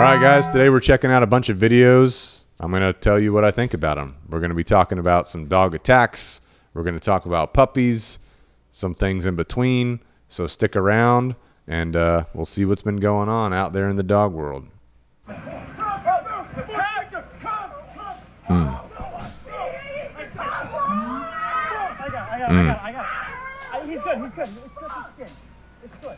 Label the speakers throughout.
Speaker 1: right, guys, today we're checking out a bunch of videos. I'm going to tell you what I think about them. We're going to be talking about some dog attacks. We're going to talk about puppies, some things in between. So stick around, and we'll see what's been going on out there in the dog world.
Speaker 2: I got it. He's good. It's just his skin. It's good.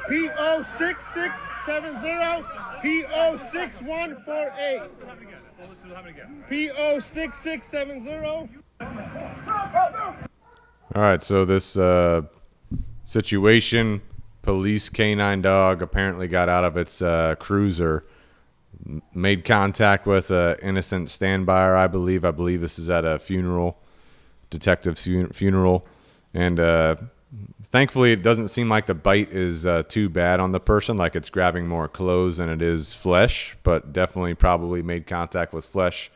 Speaker 3: P06670, P06148. P06670.
Speaker 1: All right, so this situation, police canine dog apparently got out of its cruiser, made contact with an innocent standby, I believe. I believe this is at a funeral, detective's funeral. And thankfully, it doesn't seem like the bite is too bad on the person, like it's grabbing more clothes than it is flesh, but definitely probably made contact with flesh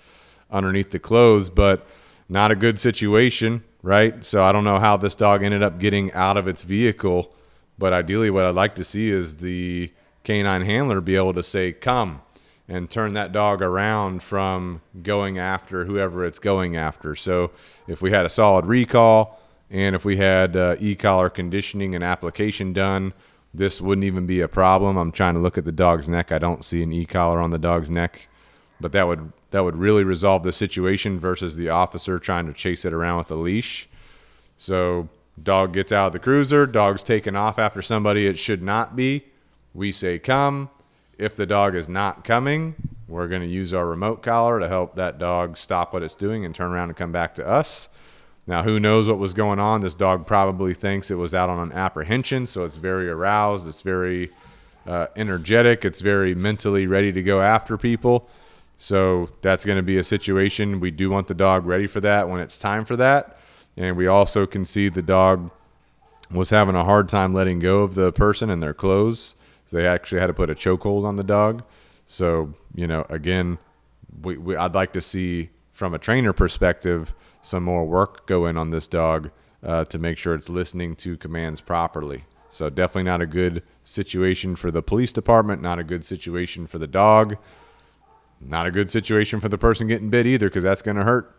Speaker 1: underneath the clothes, but not a good situation, right? So I don't know how this dog ended up getting out of its vehicle, but ideally what I'd like to see is the canine handler be able to say, come, and turn that dog around from going after whoever it's going after. So if we had a solid recall and if we had e-collar conditioning and application done, this wouldn't even be a problem. I'm trying to look at the dog's neck. I don't see an e-collar on the dog's neck, but that would really resolve the situation versus the officer trying to chase it around with a leash. So dog gets out of the cruiser, dog's taken off after somebody it should not be. We say come. If the dog is not coming, we're going to use our remote collar to help that dog stop what it's doing and turn around and come back to us. Now, who knows what was going on? This dog probably thinks it was out on an apprehension, so it's very aroused. It's very energetic. It's very mentally ready to go after people. So that's going to be a situation. We do want the dog ready for that when it's time for that. And we also can see the dog was having a hard time letting go of the person and their clothes. So they actually had to put a chokehold on the dog. So, you know, again, I'd like to see from a trainer perspective some more work go in on this dog to make sure it's listening to commands properly. So definitely not a good situation for the police department, not a good situation for the dog, not a good situation for the person getting bit either, because that's going to hurt.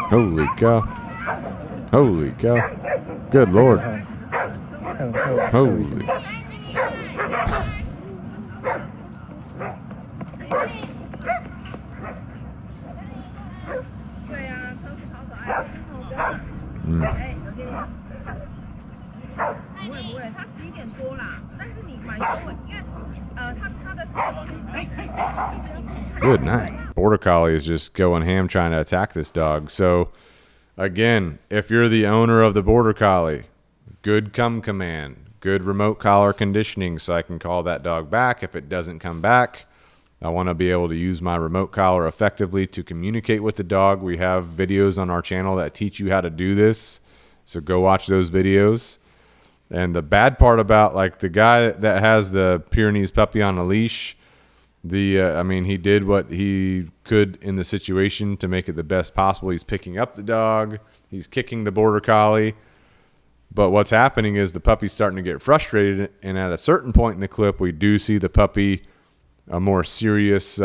Speaker 1: Holy cow. Holy cow. Good Lord. Holy. Good night. Border Collie is just going ham trying to attack this dog. So again, if you're the owner of the Border Collie, good come command, good remote collar conditioning so I can call that dog back. If it doesn't come back, I want to be able to use my remote collar effectively to communicate with the dog. We have videos on our channel that teach you how to do this, so go watch those videos. And the bad part about like the guy that has the Pyrenees puppy on a leash, I mean, he did what he could in the situation to make it the best possible. He's picking up the dog. He's kicking the Border Collie. But what's happening is the puppy's starting to get frustrated. And at a certain point in the clip, we do see the puppy, a more serious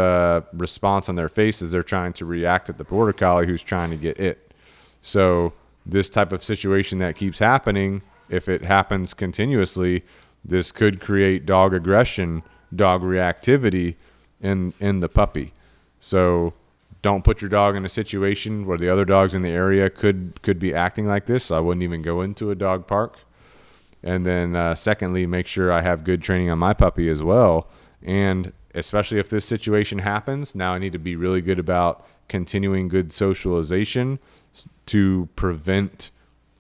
Speaker 1: response on their face as they're trying to react at the Border Collie who's trying to get it. So this type of situation that keeps happening, if it happens continuously, this could create dog aggression, dog reactivity in the puppy. So don't put your dog in a situation where the other dogs in the area could be acting like this. So I wouldn't even go into a dog park. And then secondly, make sure I have good training on my puppy as well. And especially if this situation happens, now I need to be really good about continuing good socialization to prevent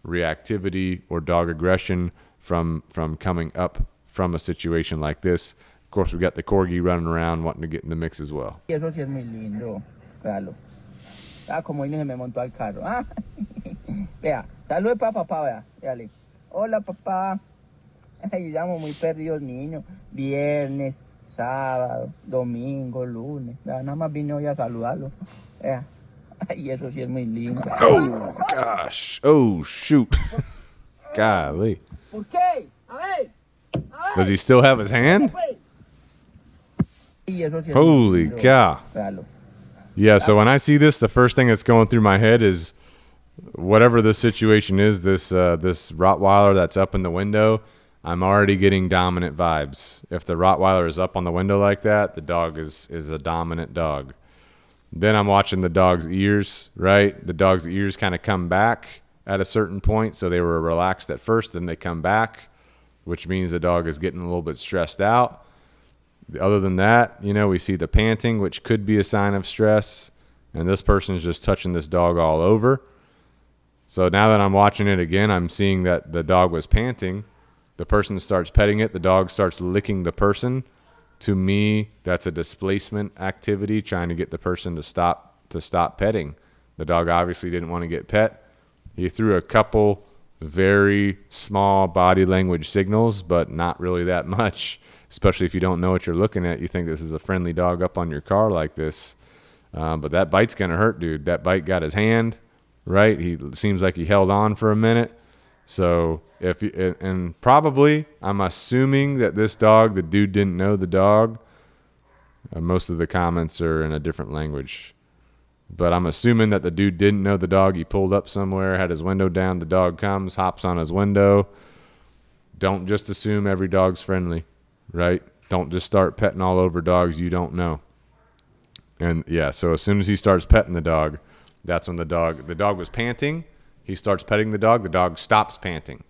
Speaker 1: reactivity or dog aggression from coming up from a situation like this. Of course, we got the Corgi running around wanting to get in the mix as well.
Speaker 4: Eso sí es muy lindo, véalo. Ah, como hoy se me montó al carro. Ah, vea, salude para papá, vea, véale. Hola, papá. Ay, llamo muy perdidos niños. Viernes, sábado, domingo, lunes. Vea, nada más vine hoy a saludarlo. Vea, Y eso sí es muy lindo.
Speaker 1: Oh, gosh. Oh, shoot. Golly.
Speaker 4: ¿Por qué? A ver.
Speaker 1: Does he still have his hand?
Speaker 4: Y eso sí es
Speaker 1: Holy
Speaker 4: muy lindo.
Speaker 1: cow.
Speaker 4: Véalo.
Speaker 1: Yeah, so when I see this, the first thing that's going through my head is whatever the situation is, this Rottweiler that's up in the window, I'm already getting dominant vibes. If the Rottweiler is up on the window like that, the dog is a dominant dog. Then I'm watching the dog's ears, right? The dog's ears kind of come back at a certain point. So they were relaxed at first, then they come back, which means the dog is getting a little bit stressed out. Other than that, you know, we see the panting, which could be a sign of stress. And this person is just touching this dog all over. So now that I'm watching it again, I'm seeing that the dog was panting. The person starts petting it. The dog starts licking the person. To me, that's a displacement activity, trying to get the person to stop petting. The dog obviously didn't want to get pet. He threw a couple very small body language signals, but not really that much, especially if you don't know what you're looking at. You think this is a friendly dog up on your car like this. But that bite's going to hurt, dude. That bite got his hand, right? He seems like he held on for a minute. So and probably I'm assuming that this dog, the dude didn't know the dog. Most of the comments are in a different language. But I'm assuming that the dude didn't know the dog. He pulled up somewhere, had his window down. The dog comes, hops on his window. Don't just assume every dog's friendly, right? Don't just start petting all over dogs you don't know. And yeah, so as soon as he starts petting the dog, that's when the dog was panting. He starts petting the dog stops panting.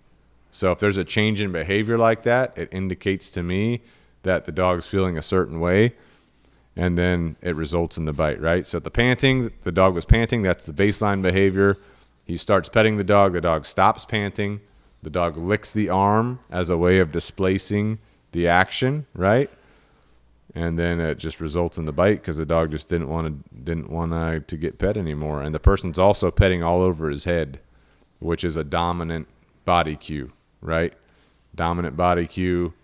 Speaker 1: So if there's a change in behavior like that, it indicates to me that the dog's feeling a certain way, and then it results in the bite, right? So the panting, the dog was panting, that's the baseline behavior. He starts petting the dog stops panting, the dog licks the arm as a way of displacing the action, right? And then it just results in the bite because the dog just didn't want to get pet anymore. And the person's also petting all over his head, which is a dominant body cue, right? Dominant body cue,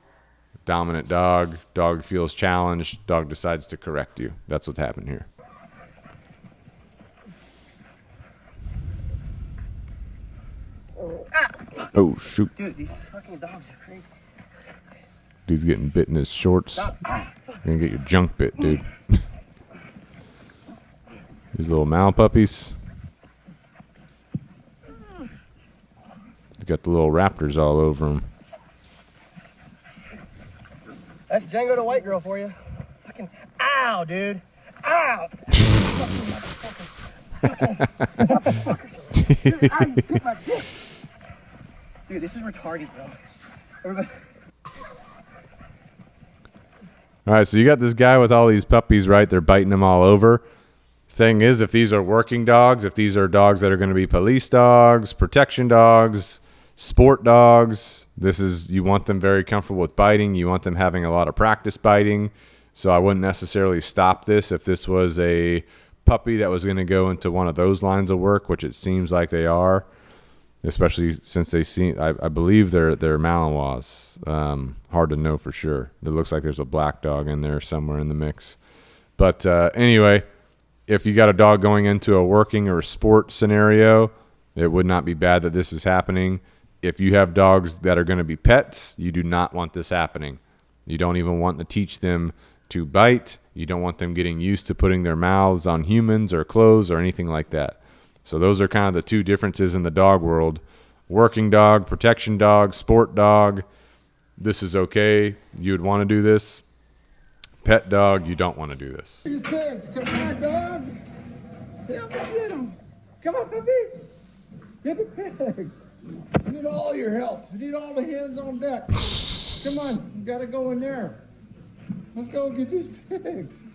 Speaker 1: dominant dog. Dog feels challenged. Dog decides to correct you. That's what's happened here. Oh, shoot.
Speaker 2: Dude, these fucking dogs are crazy.
Speaker 1: Dude's getting bit in his shorts. You're going to get your junk bit, dude. These little Mal puppies. He's got the little raptors all over him.
Speaker 2: That's Django the white girl for you. Fucking, ow, dude. Ow. Dude, ow, you bit my dick. Dude, this is retarded, bro. Everybody.
Speaker 1: All right, so you got this guy with all these puppies, right? They're biting them all over. Thing is, if these are working dogs, if these are dogs that are going to be police dogs, protection dogs, sport dogs, you want them very comfortable with biting. You want them having a lot of practice biting. So I wouldn't necessarily stop this if this was a puppy that was going to go into one of those lines of work, which it seems like they are. Especially since I believe they're Malinois. Hard to know for sure. It looks like there's a black dog in there somewhere in the mix. But anyway, if you got a dog going into a working or a sport scenario, it would not be bad that this is happening. If you have dogs that are going to be pets, you do not want this happening. You don't even want to teach them to bite. You don't want them getting used to putting their mouths on humans or clothes or anything like that. So those are kind of the two differences in the dog world. Working dog, protection dog, sport dog. This is okay. You would want to do this. Pet dog, you don't want to do this.
Speaker 5: These pigs, come on, dogs. Help me get them. Come on, puppies. Get the pigs. I need all your help. I need all the hands on deck. Come on, you gotta go in there. Let's go get these pigs.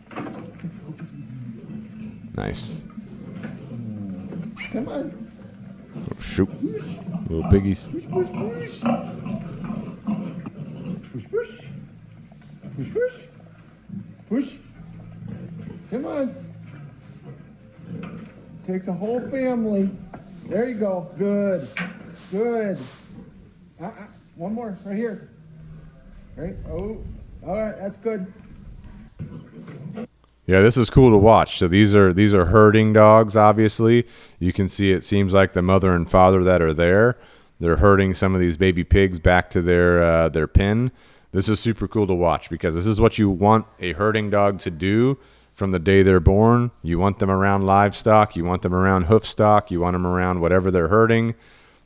Speaker 1: Nice.
Speaker 5: Come on.
Speaker 1: Oh, shoot. Little piggies.
Speaker 5: Push, push, push. Push, push. Push, push. Push. Come on. Takes a whole family. There you go. Good. Good. One more right here. Right. Oh. All right. That's good.
Speaker 1: Yeah, this is cool to watch. So these are herding dogs, obviously. You can see it seems like the mother and father that are there. They're herding some of these baby pigs back to their pen. This is super cool to watch because this is what you want a herding dog to do from the day they're born. You want them around livestock. You want them around hoof stock. You want them around whatever they're herding.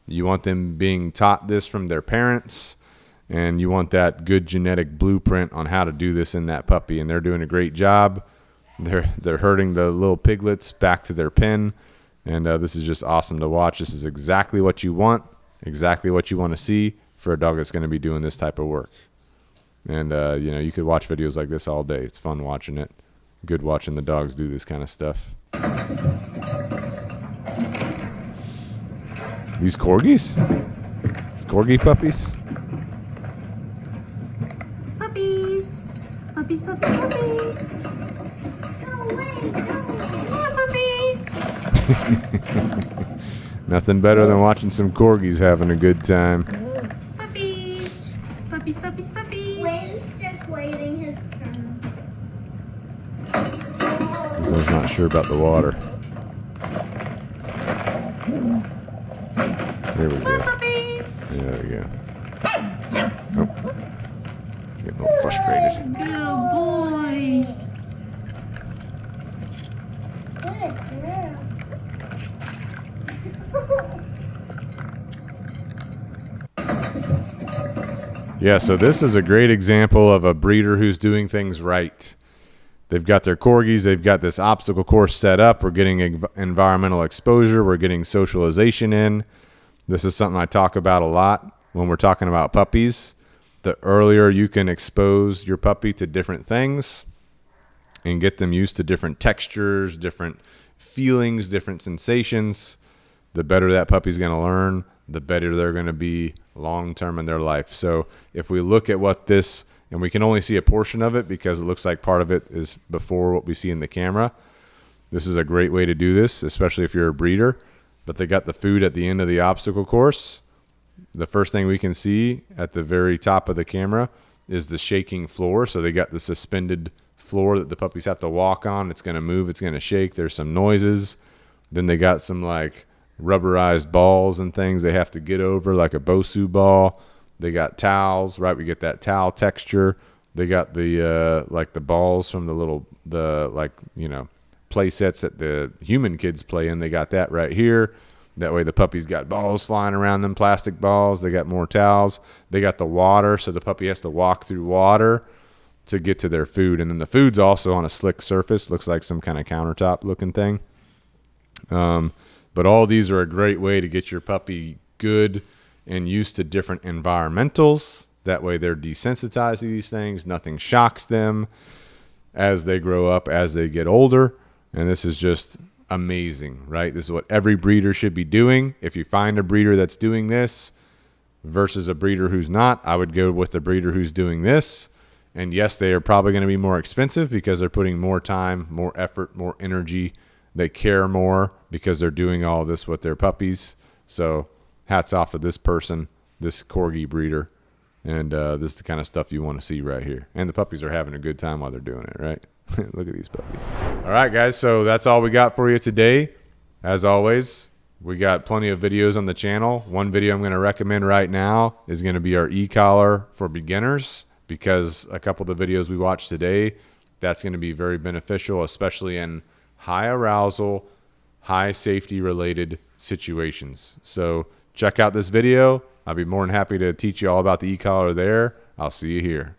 Speaker 1: You want them being taught this from their parents. And you want that good genetic blueprint on how to do this in that puppy. And they're doing a great job. They're herding the little piglets back to their pen. And this is just awesome to watch. This is exactly what you want, exactly what you want to see for a dog that's going to be doing this type of work. And, you know, you could watch videos like this all day. It's fun watching it. Good watching the dogs do this kind of stuff. These Corgis? These Corgi puppies?
Speaker 6: Puppies. Puppies, puppies, puppies. Go away, puppies.
Speaker 1: Nothing better than watching some Corgis having a good time.
Speaker 6: Puppies. Puppies, puppies, puppies.
Speaker 7: Wayne's just waiting his turn.
Speaker 1: I was not sure about the water. There we go.
Speaker 6: Puppies.
Speaker 1: There we go. Oh. Getting a little frustrated.
Speaker 6: Good boy.
Speaker 7: Good girl.
Speaker 1: Yeah, so this is a great example of a breeder who's doing things right. They've got their Corgis. They've got this obstacle course set up. We're getting environmental exposure. We're getting socialization in. This is something I talk about a lot when we're talking about puppies. The earlier you can expose your puppy to different things and get them used to different textures, different feelings, different sensations, the better that puppy's going to learn, the better they're going to be long-term in their life. So if we look at what this, and we can only see a portion of it because it looks like part of it is before what we see in the camera. This is a great way to do this, especially if you're a breeder. But they got the food at the end of the obstacle course. The first thing we can see at the very top of the camera is the shaking floor. So they got the suspended floor that the puppies have to walk on. It's going to move. It's going to shake. There's some noises. Then they got some like rubberized balls and things they have to get over, like a Bosu ball. They got towels, right? We get that towel texture. They got the like the balls from play sets that the human kids play in. They got that right here. That way the puppies got balls flying around them, plastic balls. They got more towels. They got the water, so the puppy has to walk through water to get to their food. And then the food's also on a slick surface. Looks like some kind of countertop looking thing. But all these are a great way to get your puppy good and used to different environmentals. That way they're desensitized to these things. Nothing shocks them as they grow up, as they get older. And this is just amazing, right? This is what every breeder should be doing. If you find a breeder that's doing this versus a breeder who's not, I would go with the breeder who's doing this. And yes, they are probably going to be more expensive because they're putting more time, more effort, more energy. They care more because they're doing all this with their puppies. So hats off to this person, this Corgi breeder. And this is the kind of stuff you want to see right here. And the puppies are having a good time while they're doing it, right? Look at these puppies. All right, guys. So that's all we got for you today. As always, we got plenty of videos on the channel. One video I'm going to recommend right now is going to be our e-collar for beginners, because a couple of the videos we watched today, that's going to be very beneficial, especially in high arousal, high safety related situations. So check out this video. I'll be more than happy to teach you all about the e-collar there. I'll see you here.